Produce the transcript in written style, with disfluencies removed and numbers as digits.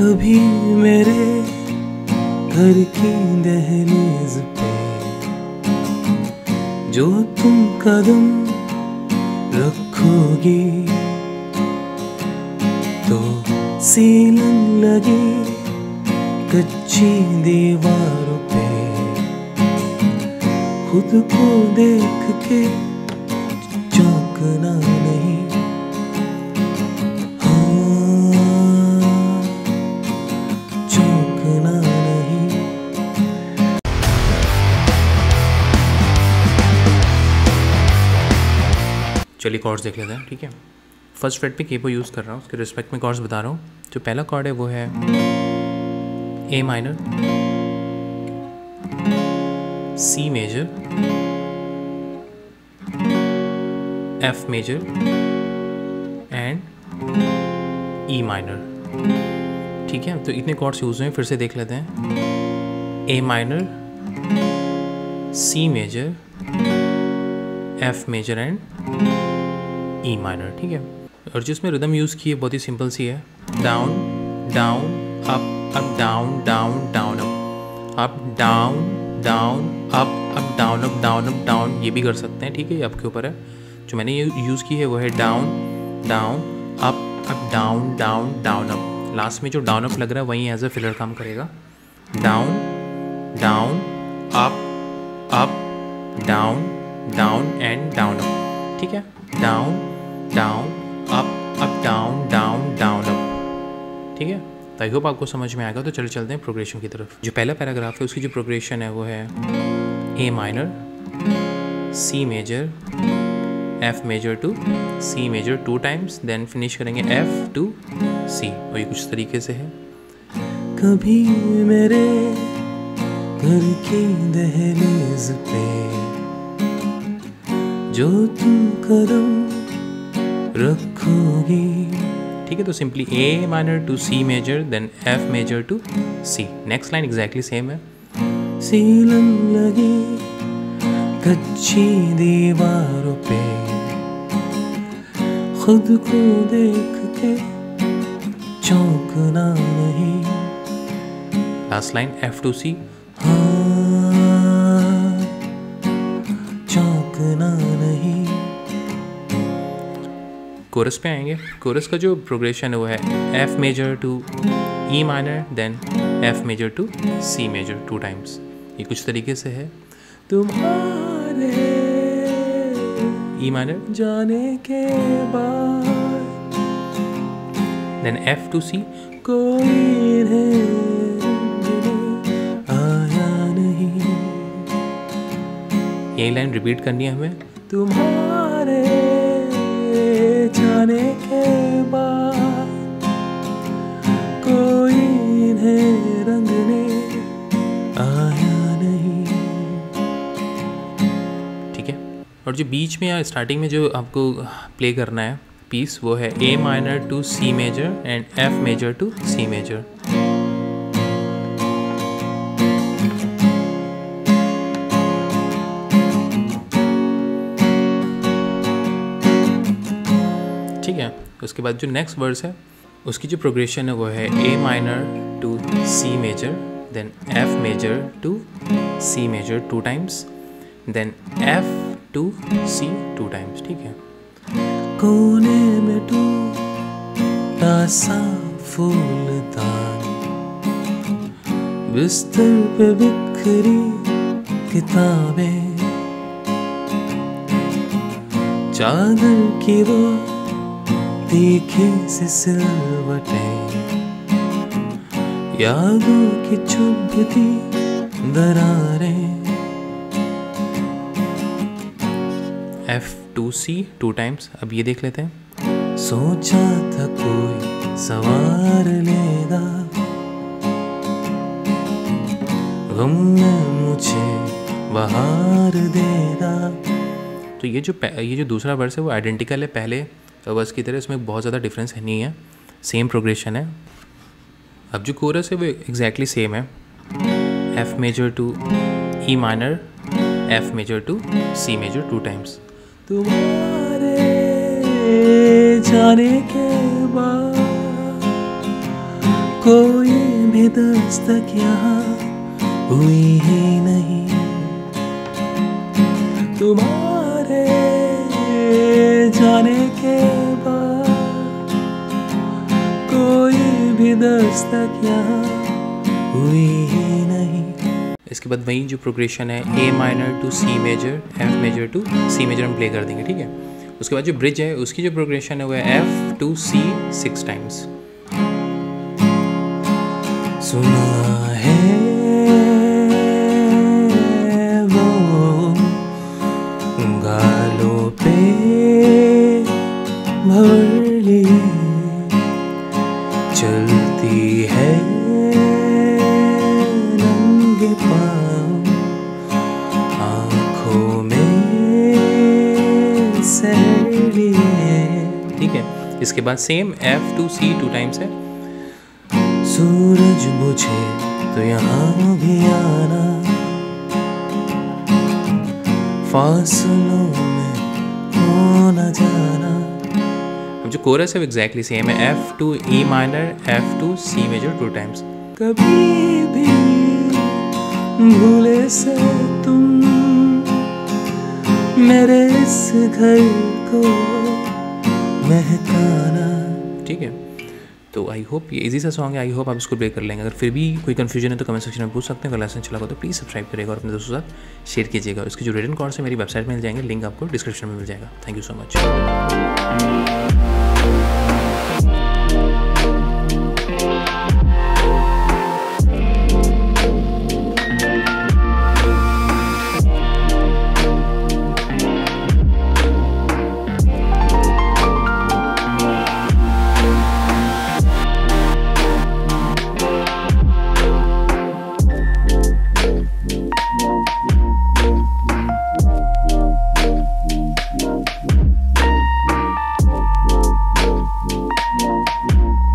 कभी मेरे घर की दहलीज पे जो तुम कदम रखोगी तो सीलन लगी कच्ची दीवारों पे खुद को देख के चौंकना नहीं, चौंकना नहीं। चलिए कॉर्ड्स देख लेते हैं, ठीक है। फर्स्ट फ्रेट पे केपो यूज़ कर रहा हूँ, उसके रिस्पेक्ट में कॉर्ड्स बता रहा हूँ। जो पहला कॉर्ड है वो है A minor, C major, F major and E minor, ठीक है। तो इतने कॉर्ड्स यूज हुए, फिर से देख लेते हैं। A minor, C major, F major and E minor, ठीक है। और जिसमें रिदम यूज़ की है बहुत ही सिंपल सी है, down down up up down down down up down down up down up down up down, ये भी कर सकते हैं, ठीक है, ये आपके ऊपर है। जो मैंने ये यूज़ की है वो है down down up down down down up. Last में जो डाउन अप लग रहा है वही एज अ फिलर काम करेगा। Down down up down down and down up, ठीक है। Down down up down down down up, ठीक है। तो आई होप आपको समझ में आएगा। तो चलते हैं प्रोग्रेशन की तरफ। जो पहला पैराग्राफ है उसकी जो प्रोग्रेशन है वो है A minor, C major, F major to C major 2 times, then finish करेंगे एफ टू सी, और ये कुछ तरीके से है। कभी मेरे घर की दहलीज पे जो तुम कदम रखोगी, ठीक है। तो simply A minor to C major, then F major to C. Next line exactly same है। सीलन लगी कच्ची दीवारों पे खुद को देख के चौंकना नहीं। लास्ट लाइन एफ टू सी, चौंकना नहीं। कोरस पे आएंगे। कोरस का जो प्रोग्रेशन है वो है F major to E minor, then F major to C major 2 times, ये कुछ तरीके से है। तुम्हारे ई माइनर, जाने के बाद देन एफ टू सी, कोई आया नहीं। यही लाइन रिपीट करनी है हमें। तुम्हारे जाने के बाद कोई इन्हें रंगने आया नहीं, ठीक है। और जो बीच में या स्टार्टिंग में जो आपको प्ले करना है पीस वो है A minor to C major and F major to C major. ठीक है। उसके बाद जो नेक्स्ट वर्स है उसकी जो प्रोग्रेशन है वो है A minor to C major, then F major to C major 2 times, then F to C 2 times, ठीक है। कोने में टूटा सा फूलदान, बिस्तर पे बिखरी किताबें, चादर की वो तीखी सी सिलवटें, यादों की चुभती दरारें। F to C 2 times. अब ये देख लेते हैं। सोचा था कोई सवार लेगा, गम में मुझे बहार देगा। तो ये जो दूसरा वर्स है वो आइडेंटिकल है पहले वर्स की तरह, इसमें बहुत ज़्यादा डिफरेंस है नहीं है, सेम प्रोग्रेशन है। अब जो कोरस है वो एग्जैक्टली सेम है, F major to E minor, F major to C major 2 times. तुम्हारे जाने के बाद कोई भी दस्तक यहाँ हुई ही नहीं, तुम्हारे जाने के बाद कोई भी दस्तक यहाँ हुई ही नहीं। इसके बाद वही जो प्रोग्रेशन है A minor to C major, F major to C major हम प्ले कर देंगे, ठीक है। उसके बाद जो ब्रिज है उसकी जो प्रोग्रेशन है वो है एफ टू सी 6 टाइम्स। सुना है वो गालों पे भर लिए चलती है नंगे पाँव, आँखों में सैर लिए, ठीक है। इसके बाद same F to C 2 times है। सूरज बुझे तो यहाँ भी आना, फासलों में हो न जाना। अब जो कोरस है वो एग्जैक्टली सेम है, F to E minor, F to C major 2 times. कभी भी भूले से तुम मेरे इस घर को महकाना। ठीक है, तो आई होप ये इजी सा सॉन्ग है, आई होप आप इसको प्ले कर लेंगे। अगर फिर भी कोई कन्फ्यूजन है तो कमेंट सेक्शन में पूछ सकते हैं। अगर लेसन चला हो तो प्लीज़ सब्सक्राइब करेगा और अपने दोस्तों के साथ शेयर कीजिएगा। और इसके जो रिटन कॉर्ड्स है मेरी वेबसाइट में मिल जाएंगे, लिंक आपको डिस्क्रिप्शन में मिल जाएगा। Thank you so much.